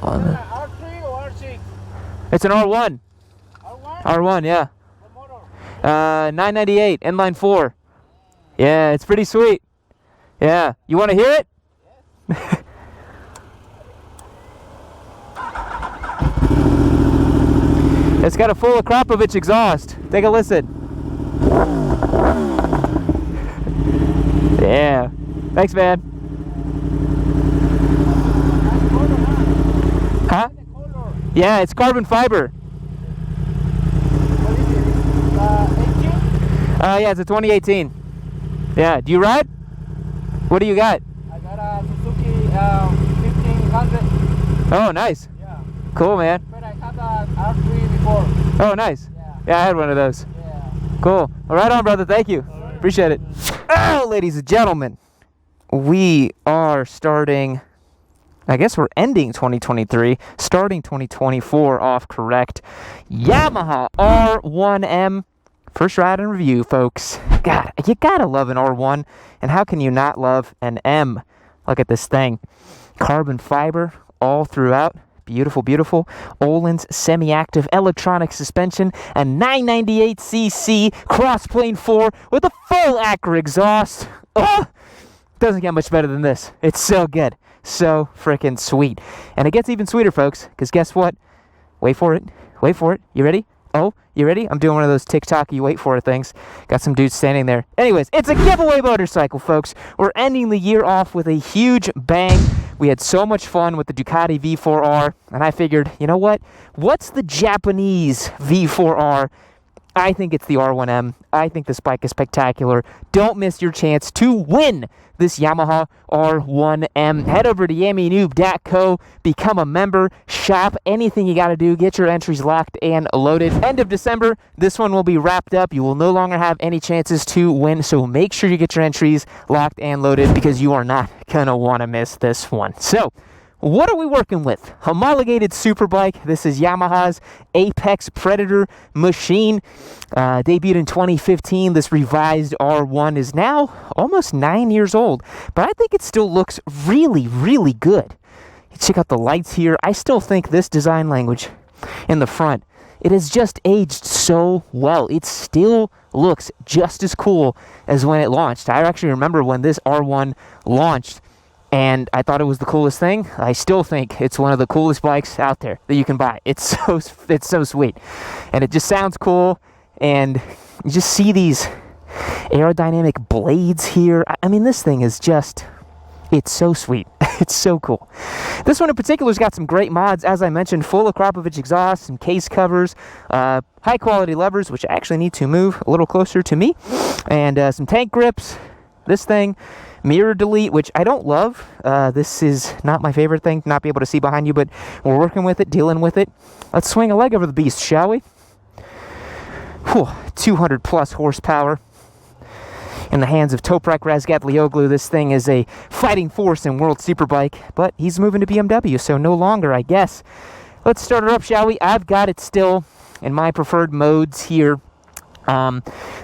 R3 or R6? It's an R1. R1? R1, yeah. What motor? 998, inline 4. Yeah, it's pretty sweet. Yeah. You want to hear it? Yes. It's got a full Akrapovic exhaust. Take a listen. Yeah. Thanks, man. Huh? Yeah, it's carbon fiber. What is it? 18? Yeah, it's a 2018. Yeah. Do you ride? What do you got? I got a Suzuki 1500. Oh, nice. Yeah. Cool, man. But I had a R3 before. Oh, nice. Yeah. Yeah, I had one of those. Yeah. Cool. All right on, brother. Thank you. Appreciate it. Oh, ladies and gentlemen, we are starting, I guess we're ending 2023, starting 2024 off correct. Yamaha R1M. First ride and review, folks. God, you gotta love an R1, and how can you not love an M? Look at this thing. Carbon fiber all throughout. Beautiful, beautiful. Öhlins semi-active electronic suspension, a 998cc Crossplane 4 with a full Acura exhaust. Oh, doesn't get much better than this. It's so good. So freaking sweet. And it gets even sweeter, folks, because guess what? Wait for it. Wait for it. You ready? Oh, you ready? I'm doing one of those TikTok you wait for it things. Got some dudes standing there. Anyways, it's a giveaway motorcycle, folks. We're ending the year off with a huge bang. We had so much fun with the Ducati V4R, and I figured, you know what? What's the Japanese V4R? I think it's the R1M. I think this bike is spectacular. Don't miss your chance to win this Yamaha R1M. Head over to yammynoob.co, become a member, shop, anything you got to do, get your entries locked and loaded. End of December, this one will be wrapped up. You will no longer have any chances to win, so make sure you get your entries locked and loaded because you are not going to want to miss this one. So, what are we working with? Homologated superbike. This is Yamaha's Apex Predator machine. Debuted in 2015. This revised R1 is now almost 9 years old, but I think it still looks really, really good. You check out the lights here. I still think this design language in the front, it has just aged so well. It still looks just as cool as when it launched. I actually remember when this R1 launched, and I thought it was the coolest thing. I still think it's one of the coolest bikes out there that you can buy. It's so sweet. And it just sounds cool. And you just see these aerodynamic blades here. I mean, this thing is just, it's so sweet. It's so cool. This one in particular has got some great mods. As I mentioned, full Akrapovic exhaust, some case covers, high quality levers, which I actually need to move a little closer to me, and some tank grips. This thing, mirror delete, which I don't love. This is not my favorite thing, not be able to see behind you, but we're working with it, dealing with it. Let's swing a leg over the beast, shall we? Whew, 200 plus horsepower. In the hands of Toprak Razgatlioglu, this thing is a fighting force in World Superbike, but he's moving to BMW, so no longer, I guess. Let's start her up, shall we? I've got it still in my preferred modes here.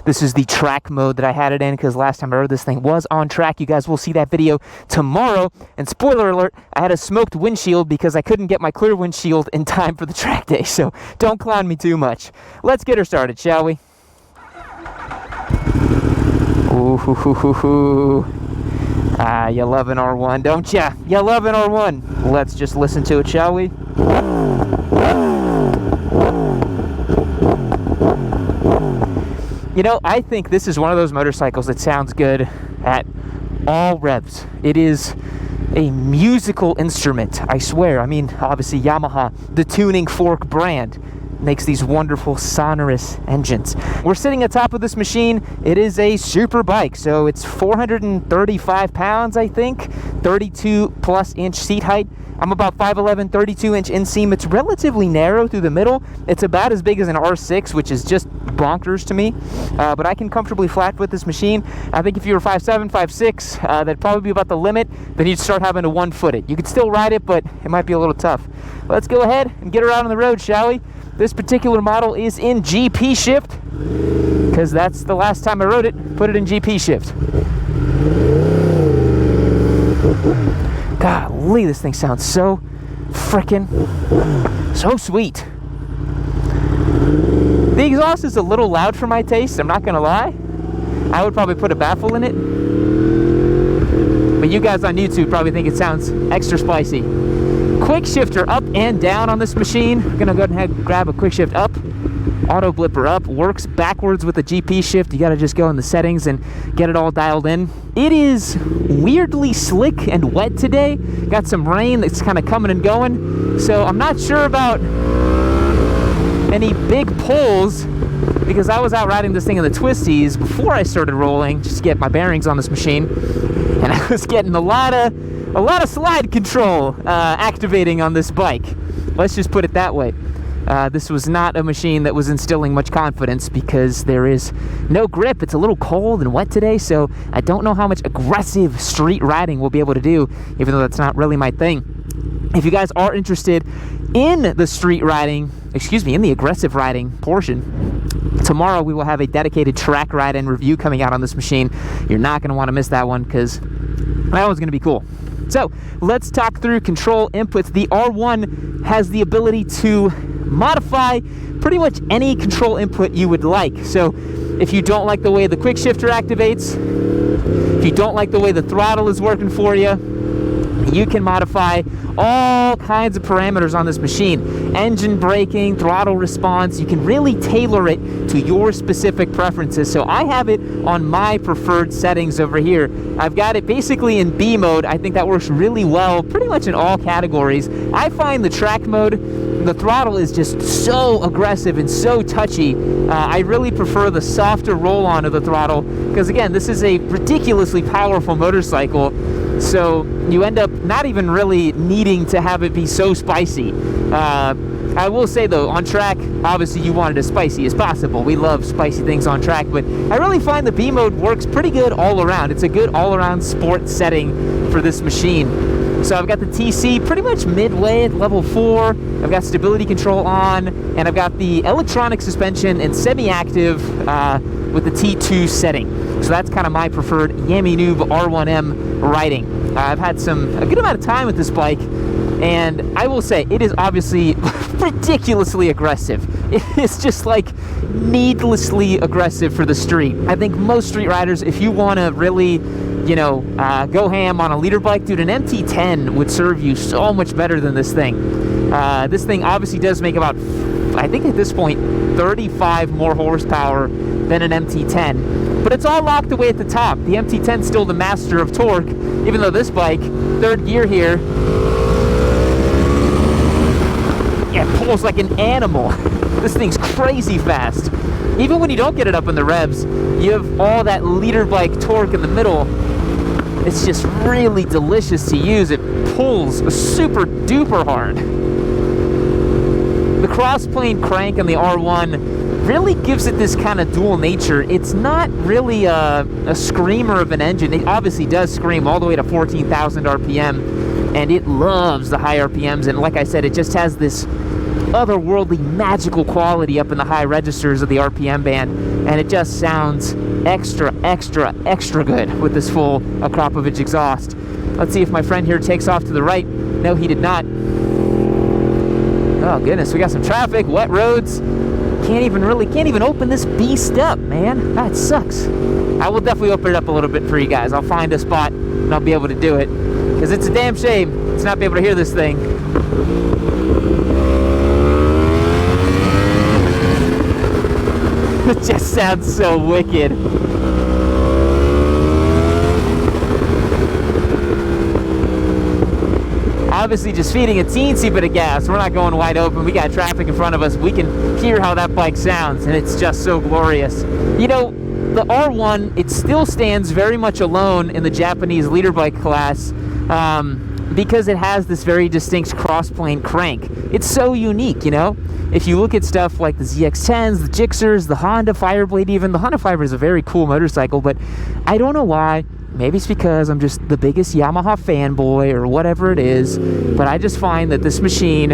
This is the track mode that I had it in because last time I rode this thing was on track. You guys will see that video tomorrow. And spoiler alert, I had a smoked windshield because I couldn't get my clear windshield in time for the track day. So don't clown me too much. Let's get her started, shall we? Ooh, hoo, hoo, hoo, hoo. Ah, you love an R1, don't ya? You love an R1. Let's just listen to it, shall we? You know, I think this is one of those motorcycles that sounds good at all revs. It is a musical instrument, I swear. I mean, obviously Yamaha, the tuning fork brand, makes these wonderful sonorous engines. We're sitting atop of this machine. It is a super bike, so it's 435 pounds, I think, 32 plus inch seat height. I'm about 5'11", 32-inch inseam. It's relatively narrow through the middle. It's about as big as an R6, which is just bonkers to me. But I can comfortably flat foot this machine. I think if you were 5'7", 5'6", that'd probably be about the limit. Then you'd start having to one-foot it. You could still ride it, but it might be a little tough. Let's go ahead and get her out on the road, shall we? This particular model is in GP shift, because that's the last time I rode it. Put it in GP shift. Golly, this thing sounds so frickin' so sweet. The exhaust is a little loud for my taste, I'm not gonna lie. I would probably put a baffle in it. But you guys on YouTube probably think it sounds extra spicy. Quick shifter up and down on this machine. I'm gonna go ahead and grab a quick shift up. Auto blipper up, works backwards with the GP shift. You gotta just go in the settings and get it all dialed in. It is weirdly slick and wet today. Got some rain that's kind of coming and going. So I'm not sure about any big pulls because I was out riding this thing in the Twisties before I started rolling just to get my bearings on this machine. And I was getting a lot of slide control activating on this bike. Let's just put it that way. This was not a machine that was instilling much confidence because there is no grip. It's a little cold and wet today, so I don't know how much aggressive street riding we'll be able to do, even though that's not really my thing. If you guys are interested in the street riding, in the aggressive riding portion, tomorrow we will have a dedicated track ride and review coming out on this machine. You're not going to want to miss that one because that one's going to be cool. So let's talk through control inputs. The R1 has the ability to modify pretty much any control input you would like. So if you don't like the way the quick shifter activates, if you don't like the way the throttle is working for you, you can modify all kinds of parameters on this machine. Engine braking, throttle response, you can really tailor it to your specific preferences. So I have it on my preferred settings over here. I've got it basically in B mode. I think that works really well pretty much in all categories. I find the track mode, the throttle is just so aggressive and so touchy. I really prefer the softer roll-on of the throttle because, again, this is a ridiculously powerful motorcycle. So you end up not even really needing to have it be so spicy. I will say though, on track, obviously you want it as spicy as possible. We love spicy things on track, but I really find the B mode works pretty good all around. It's a good all-around sport setting for this machine. So I've got the TC pretty much midway at level 4. I've got stability control on, and I've got the electronic suspension and semi-active with the T2 setting. So that's kind of my preferred Yami Noob R1M riding. I've had a good amount of time with this bike, and I will say it is obviously ridiculously aggressive. It's just like needlessly aggressive for the street. I think most street riders, if you want to really, go ham on a leader bike, dude, an MT10 would serve you so much better than this thing. This thing obviously does make about, I think at this point, 35 more horsepower than an MT10. But it's all locked away at the top. The MT10's still the master of torque, even though this bike, third gear here, pulls like an animal. This thing's crazy fast. Even when you don't get it up in the revs, you have all that leader bike torque in the middle. It's just really delicious to use. It pulls super duper hard. The Crossplane crank on the R1 really gives it this kind of dual nature. It's not really a screamer of an engine. It obviously does scream all the way to 14,000 RPM, and it loves the high RPMs. And like I said, it just has this otherworldly magical quality up in the high registers of the RPM band, and it just sounds extra good with this full Akrapovic exhaust. Let's see if my friend here takes off to the right. No, he did not. Oh goodness, we got some traffic, wet roads. Can't even open this beast up, man. That sucks. I will definitely open it up a little bit for you guys. I'll find a spot and I'll be able to do it, because it's a damn shame to not be able to hear this thing. It just sounds so wicked. Obviously just feeding a teensy bit of gas. We're not going wide open. We got traffic in front of us. We can hear how that bike sounds, and it's just so glorious. You know, the R1, it still stands very much alone in the Japanese leader bike class because it has this very distinct crossplane crank. It's so unique, you know? If you look at stuff like the ZX-10s, the Gixxers, the Honda Fireblade even, the Honda Fireblade is a very cool motorcycle, but I don't know why. Maybe it's because I'm just the biggest Yamaha fanboy or whatever it is, but I just find that this machine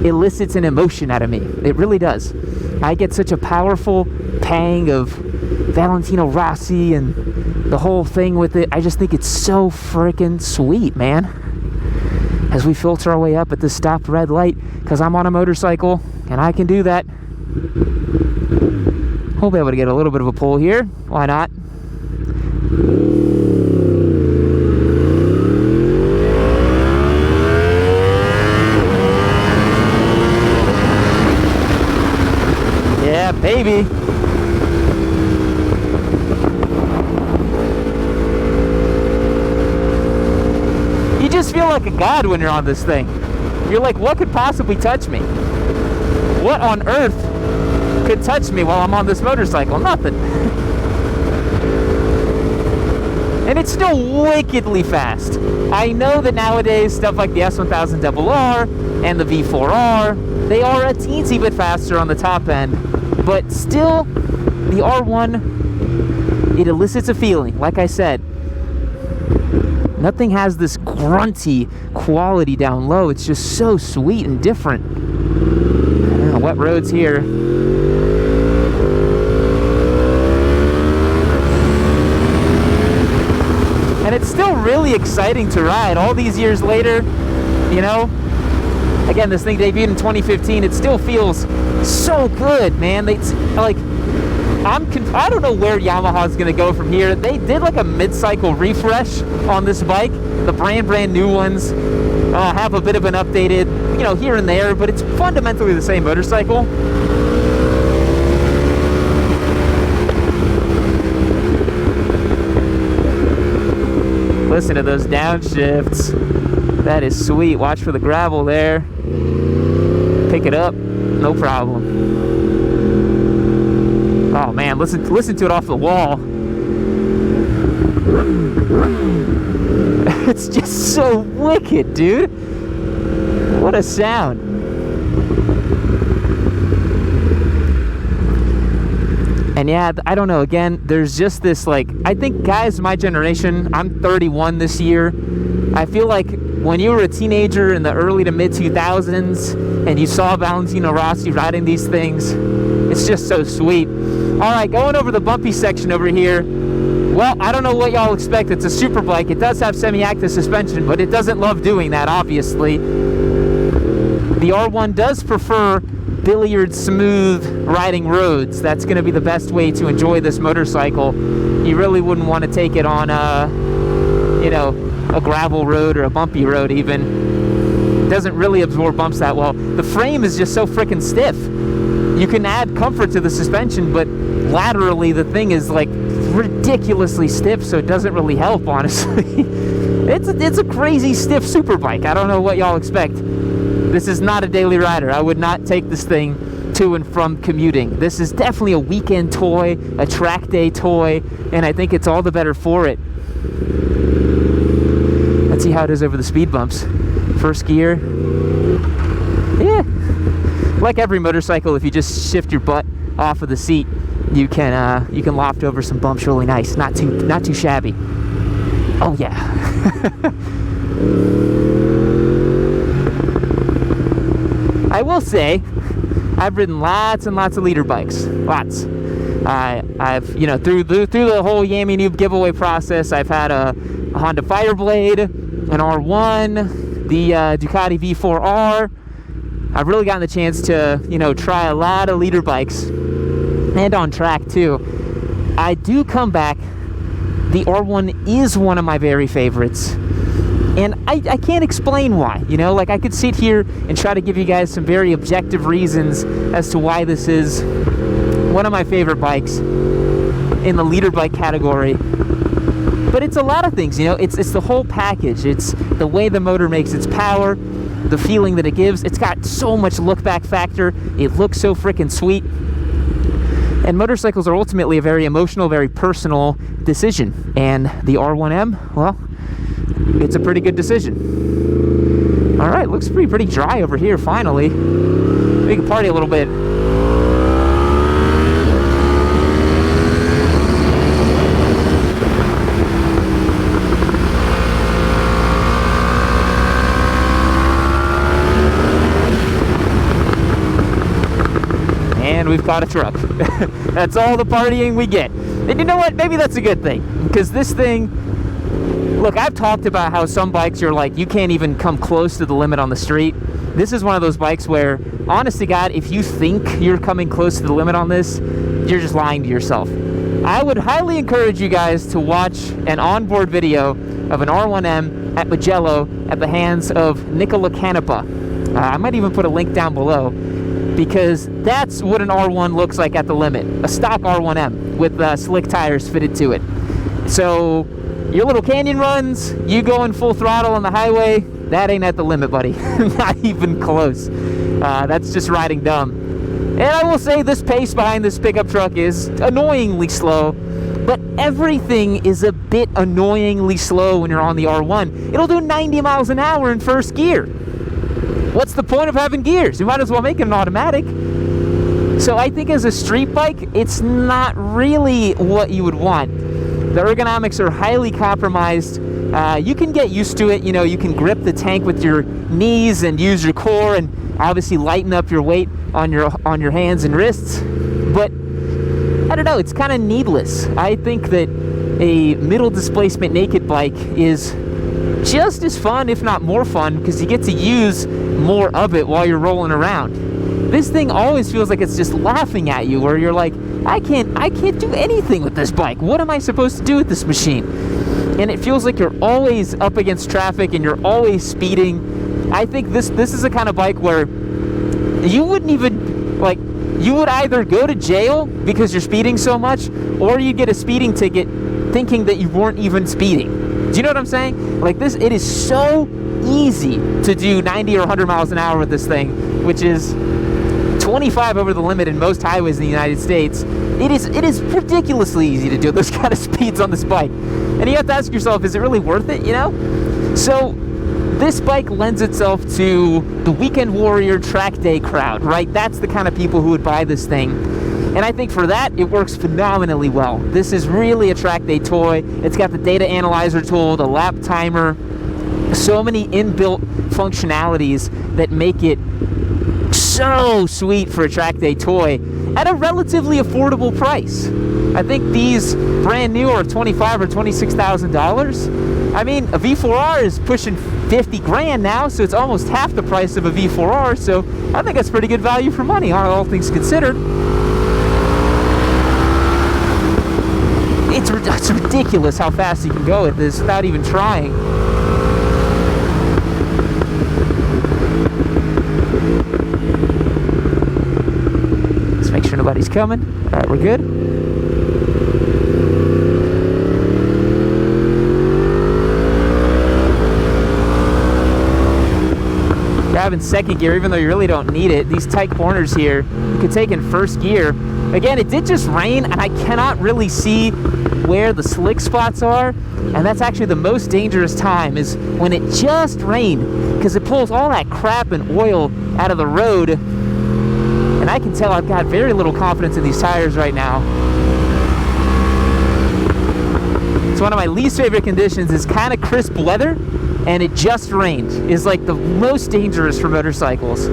elicits an emotion out of me. It really does. I get such a powerful pang of Valentino Rossi and the whole thing with it. I just think it's so freaking sweet, man. as we filter our way up at this stopped red light, because I'm on a motorcycle and I can do that. We'll be able to get a little bit of a pull here. Why not? Yeah, baby. You just feel like a god when you're on this thing. You're like, what could possibly touch me? What on earth could touch me while I'm on this motorcycle? Nothing. And it's still wickedly fast. I know that nowadays stuff like the S1000RR and the V4R, they are a teensy bit faster on the top end, but still, the R1, it elicits a feeling. Like I said, nothing has this grunty quality down low. It's just so sweet and different. Wet roads here. And it's still really exciting to ride all these years later, you know. Again, this thing debuted in 2015. It still feels so good, man. It's like, I don't know where Yamaha's gonna go from here. They did like a mid-cycle refresh on this bike. The brand new ones have a bit of an updated, you know, here and there, but it's fundamentally the same motorcycle. Listen to those downshifts. That is sweet. Watch for the gravel there. Pick it up, no problem. Oh man, listen to it off the wall. It's just so wicked, dude. What a sound. And yeah, I don't know, again, there's just this, like, I think guys my generation, I'm 31 this year, I feel like when you were a teenager in the early to mid 2000s and you saw Valentino Rossi riding these things, it's just so sweet. All right, going over the bumpy section over here. Well, I don't know what y'all expect. It's a super bike. It does have semi-active suspension, but it doesn't love doing that, obviously. The R1 does prefer billiard smooth riding roads. That's going to be the best way to enjoy this motorcycle. You really wouldn't want to take it on you know, a gravel road or a bumpy road even. It doesn't really absorb bumps that well. The frame is just so freaking stiff. You can add comfort to the suspension, but laterally the thing is like ridiculously stiff, so it doesn't really help, honestly. It's a crazy stiff super bike. I don't know what y'all expect. This is not a daily rider. I would not take this thing to and from commuting. This is definitely a weekend toy, a track day toy, and I think it's all the better for it. Let's see how it is over the speed bumps. First gear. Yeah. Like every motorcycle, if you just shift your butt off of the seat, you can loft over some bumps really nice. Not too shabby. Oh yeah. I will say, I've ridden lots and lots of leader bikes. Lots. I've, you know, through the whole Yami Noob giveaway process, I've had a Honda Fireblade, an R1, the Ducati V4R. I've really gotten the chance to, you know, try a lot of leader bikes, and on track too. I do come back. The R1 is one of my very favorites. And I can't explain why, you know, like I could sit here and try to give you guys some very objective reasons as to why this is one of my favorite bikes in the leader bike category. But it's a lot of things, you know, it's the whole package. It's the way the motor makes its power, the feeling that it gives. It's got so much look back factor. It looks so freaking sweet. And motorcycles are ultimately a very emotional, very personal decision. And the R1M, well, it's a pretty good decision. All right, looks pretty dry over here, finally. We can party a little bit. And we've caught a truck. That's all the partying we get. And you know what? Maybe that's a good thing, because this thing, Look, I've talked about how some bikes you're like, you can't even come close to the limit on the street. This is one of those bikes where, honest to God, if you think you're coming close to the limit on this, you're just lying to yourself. I would highly encourage you guys to watch an onboard video of an R1M at Mugello at the hands of Nicola Canepa. I might even put a link down below, because that's what an R1 looks like at the limit. A stock R1M with slick tires fitted to it. So your little canyon runs, you going full throttle on the highway, that ain't at the limit, buddy. Not even close. That's just riding dumb. And I will say this pace behind this pickup truck is annoyingly slow, but everything is a bit annoyingly slow when you're on the R1. It'll do 90 miles an hour in first gear. What's the point of having gears? You might as well make it an automatic. So I think as a street bike, it's not really what you would want. The ergonomics are highly compromised. You can get used to it. You know, you can grip the tank with your knees and use your core and obviously lighten up your weight on your hands and wrists. But I don't know, it's kind of needless. I think that a middle displacement naked bike is just as fun, if not more fun, because you get to use more of it while you're rolling around. This thing always feels like it's just laughing at you, where you're like, I can't do anything with this bike. What am I supposed to do with this machine? And it feels like you're always up against traffic and you're always speeding. I think this is the kind of bike where you wouldn't even, like, you would either go to jail because you're speeding so much, or you'd get a speeding ticket thinking that you weren't even speeding. Do you know what I'm saying? Like this, it is so easy to do 90 or 100 miles an hour with this thing, which is 25 over the limit in most highways in the United States. It is ridiculously easy to do those kind of speeds on this bike. And you have to ask yourself, is it really worth it, you know? So this bike lends itself to the weekend warrior track day crowd, right? That's the kind of people who would buy this thing. And I think for that, it works phenomenally well. This is really a track day toy. It's got the data analyzer tool, the lap timer, so many inbuilt functionalities that make it so sweet for a track day toy at a relatively affordable price. I think these brand new are $25,000 or $26,000. I mean, a V4R is pushing 50 grand now, so it's almost half the price of a V4R, so I think that's pretty good value for money, all things considered. It's ridiculous how fast you can go with this without even trying. Let's make sure nobody's coming. All right, we're good. Driving second gear, even though you really don't need it. These tight corners here, you could take in first gear. Again, it did just rain, and I cannot really see where the slick spots are, and that's actually the most dangerous time, is when it just rained, because it pulls all that crap and oil out of the road. And I can tell I've got very little confidence in these tires right now. It's one of my least favorite conditions, is kind of crisp weather, and it just rained, is like the most dangerous for motorcycles.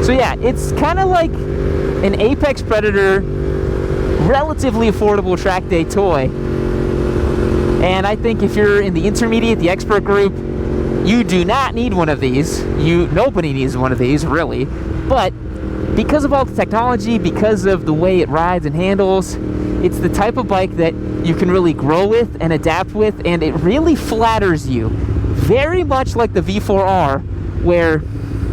So yeah, it's kind of like an Apex Predator, relatively affordable track day toy. And I think if you're in the intermediate, the expert group, you do not need one of these. Nobody needs one of these, really. But because of all the technology, because of the way it rides and handles, it's the type of bike that you can really grow with and adapt with, and it really flatters you. Very much like the V4R, where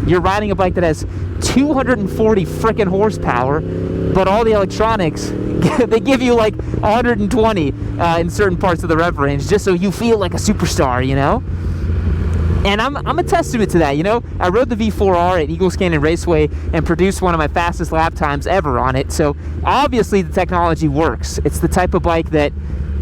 you're riding a bike that has 240 frickin' horsepower, but all the electronics, they give you like 120 in certain parts of the rev range, just so you feel like a superstar, you know? And I'm a testament to that, you know? I rode the V4R at Eagles Canyon Raceway and produced one of my fastest lap times ever on it, so obviously the technology works. It's the type of bike that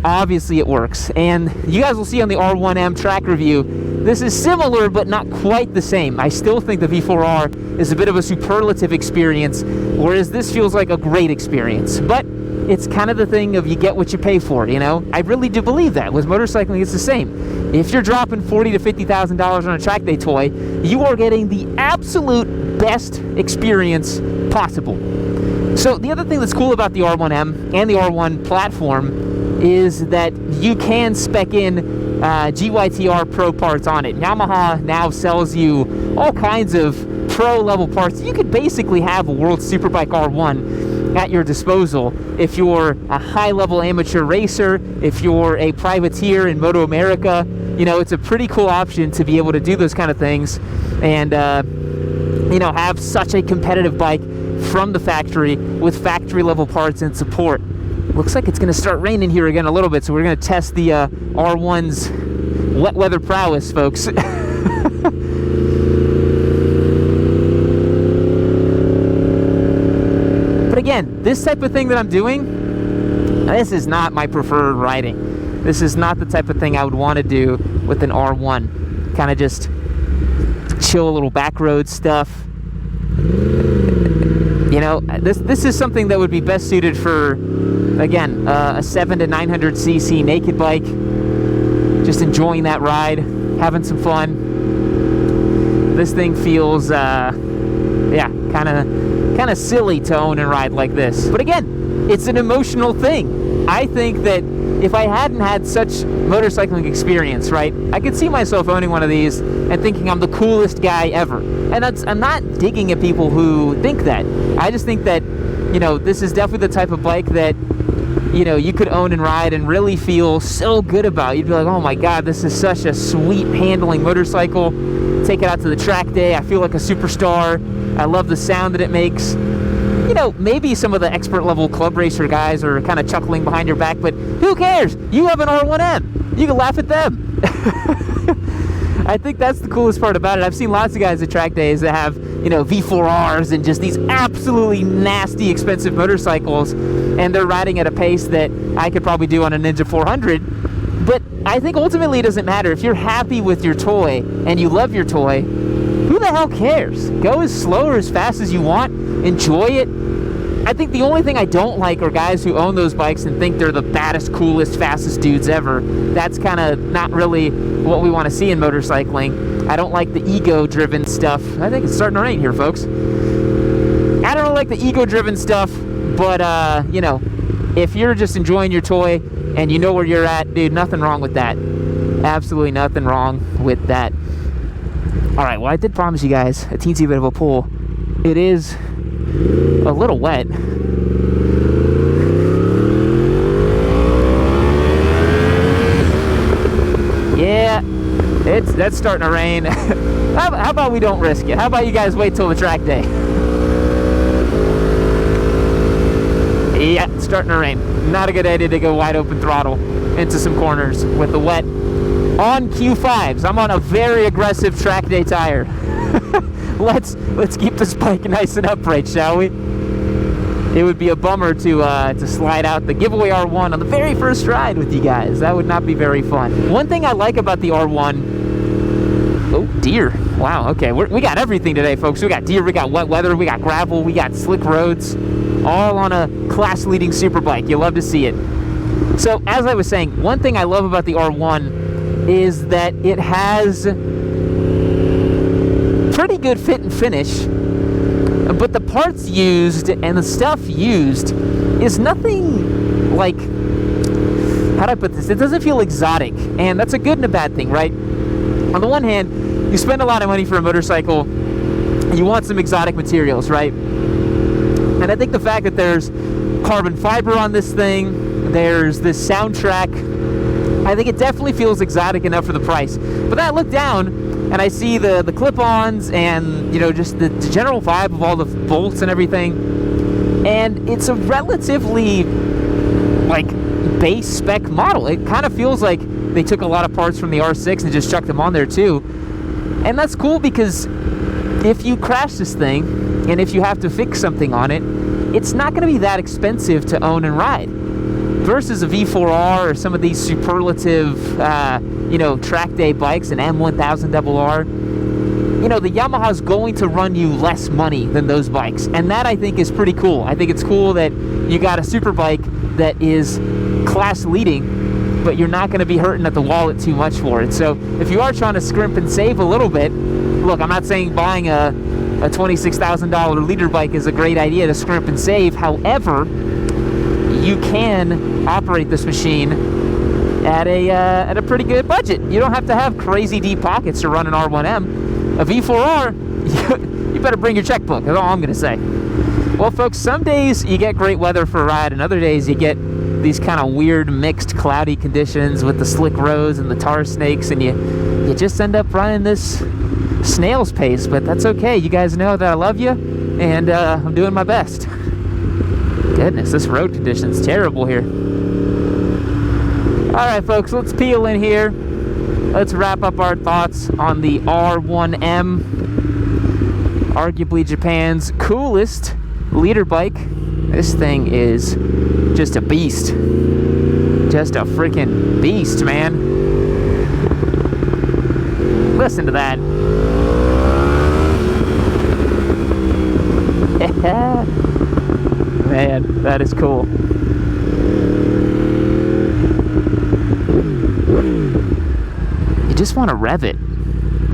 obviously it works. And you guys will see on the R1M track review, this is similar but not quite the same. I still think the V4R is a bit of a superlative experience, whereas this feels like a great experience. But it's kind of the thing of you get what you pay for, you know? I really do believe that. With motorcycling, it's the same. If you're dropping $40,000 to $50,000 on a track day toy, you are getting the absolute best experience possible. So the other thing that's cool about the R1M and the R1 platform is that you can spec in GYTR Pro parts on it. Yamaha now sells you all kinds of pro level parts. You could basically have a World Superbike R1 at your disposal if you're a high level amateur racer, if you're a privateer in Moto America. You know, it's a pretty cool option to be able to do those kind of things and you know, have such a competitive bike from the factory with factory level parts and support. Looks like it's going to start raining here again a little bit, so we're going to test the R1's wet weather prowess, folks. But again, this type of thing that I'm doing, this is not my preferred riding. This is not the type of thing I would want to do with an R1. Kind of just chill, a little back road stuff. You know, this is something that would be best suited for, again, a 700 to 900 cc naked bike. Just enjoying that ride, having some fun. This thing feels, yeah, kind of silly to own and ride like this. But again, it's an emotional thing. I think that if I hadn't had such motorcycling experience, right, I could see myself owning one of these and thinking I'm the coolest guy ever. And I'm not digging at people who think that. I just think that, you know, this is definitely the type of bike that, you know, you could own and ride and really feel so good about. You'd be like, oh my God, this is such a sweet handling motorcycle. Take it out to the track day, I feel like a superstar. I love the sound that it makes. You know, maybe some of the expert level club racer guys are kind of chuckling behind your back, but who cares? You have an R1M. You can laugh at them. I think that's the coolest part about it. I've seen lots of guys at track days that have, you know, V4Rs and just these absolutely nasty, expensive motorcycles, and they're riding at a pace that I could probably do on a Ninja 400. But I think ultimately it doesn't matter. If you're happy with your toy and you love your toy, who the hell cares? Go as slow or as fast as you want. Enjoy it. I think the only thing I don't like are guys who own those bikes and think they're the baddest, coolest, fastest dudes ever. That's kind of not really what we want to see in motorcycling. I don't like the ego-driven stuff. I think it's starting to rain here, folks. I don't like the ego-driven stuff, but, you know, if you're just enjoying your toy and you know where you're at, dude, nothing wrong with that. Absolutely nothing wrong with that. All right, well, I did promise you guys a teensy bit of a pull. It is a little wet. Yeah, that's starting to rain. How about we don't risk it? How about you guys wait till the track day? Yeah, it's starting to rain. Not a good idea to go wide open throttle into some corners with the wet. On Q5s, I'm on a very aggressive track day tire. Let's keep this bike nice and upright, shall we? It would be a bummer to slide out the giveaway R1 on the very first ride with you guys. That would not be very fun. One thing I like about the R1, oh deer, wow, okay, we got everything today, folks. We got deer, we got wet weather, we got gravel, we got slick roads, all on a class-leading super bike. You love to see it. So as I was saying, one thing I love about the R1 is that it has pretty good fit and finish, but the parts used and the stuff used is nothing like, how do I put this? It doesn't feel exotic, and that's a good and a bad thing, right? On the one hand, you spend a lot of money for a motorcycle, you want some exotic materials, right? And I think the fact that there's carbon fiber on this thing, there's this soundtrack, I think it definitely feels exotic enough for the price. But then I look down and I see the clip-ons and, you know, just the general vibe of all the bolts and everything, and it's a relatively like base spec model. It kind of feels like they took a lot of parts from the R6 and just chucked them on there too. And that's cool because if you crash this thing and if you have to fix something on it, it's not going to be that expensive to own and ride. Versus a V4R or some of these superlative, you know, track day bikes, an M1000 RR, you know, the Yamaha's going to run you less money than those bikes. And that, I think, is pretty cool. I think it's cool that you got a super bike that is class leading, but you're not going to be hurting at the wallet too much for it. So if you are trying to scrimp and save a little bit, look, I'm not saying buying a $26,000 leader bike is a great idea to scrimp and save. However, you can operate this machine at a pretty good budget. You don't have to have crazy deep pockets to run an R1M. A V4R, you better bring your checkbook. That's all I'm gonna say. Well, folks, some days you get great weather for a ride, and other days you get these kind of weird mixed cloudy conditions with the slick roads and the tar snakes, and you just end up running this snail's pace. But that's okay. You guys know that I love you, and I'm doing my best. Goodness, this road condition's terrible here. All right, folks, let's peel in here. Let's wrap up our thoughts on the R1M, arguably Japan's coolest leader bike. This thing is just a beast. Just a freaking beast, man. Listen to that. Man, that is cool. You just want to rev it.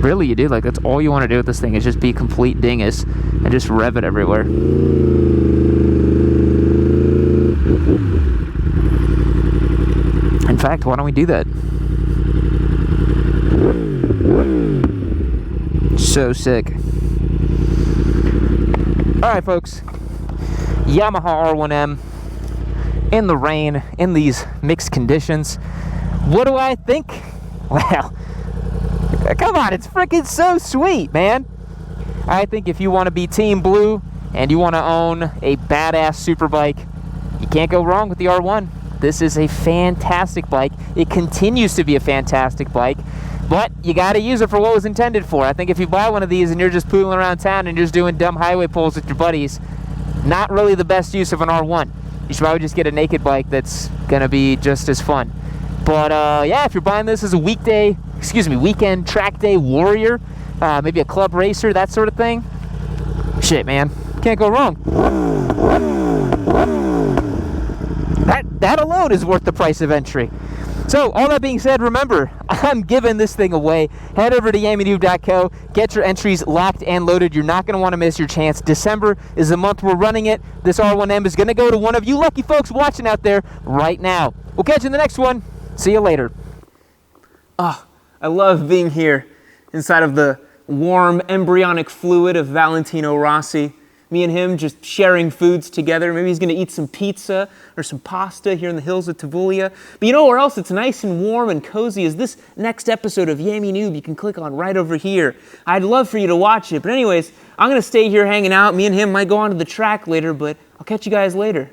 Really, you do. Like, that's all you want to do with this thing, is just be complete dingus and just rev it everywhere. In fact, why don't we do that? So sick. Alright, folks. Yamaha R1M in the rain, in these mixed conditions. What do I think? Well, come on, it's freaking so sweet, man. I think if you want to be Team Blue and you want to own a badass super bike, you can't go wrong with the R1. This is a fantastic bike. It continues to be a fantastic bike, but you got to use it for what it was intended for. I think if you buy one of these and you're just pooling around town and you're just doing dumb highway pulls with your buddies, not really the best use of an R1. You should probably just get a naked bike that's gonna be just as fun. But yeah, if you're buying this as a weekend track day warrior, maybe a club racer, that sort of thing, shit, man, can't go wrong. That alone is worth the price of entry. So, all that being said, remember, I'm giving this thing away. Head over to yamanoob.co, get your entries locked and loaded. You're not going to want to miss your chance. December is the month we're running it. This R1M is going to go to one of you lucky folks watching out there right now. We'll catch you in the next one. See you later. Oh, I love being here inside of the warm embryonic fluid of Valentino Rossi. Me and him just sharing foods together. Maybe he's gonna eat some pizza or some pasta here in the hills of Tavullia. But you know where else it's nice and warm and cozy is this next episode of Yami Noob. You can click on right over here. I'd love for you to watch it. But anyways, I'm gonna stay here hanging out. Me and him might go onto the track later, but I'll catch you guys later.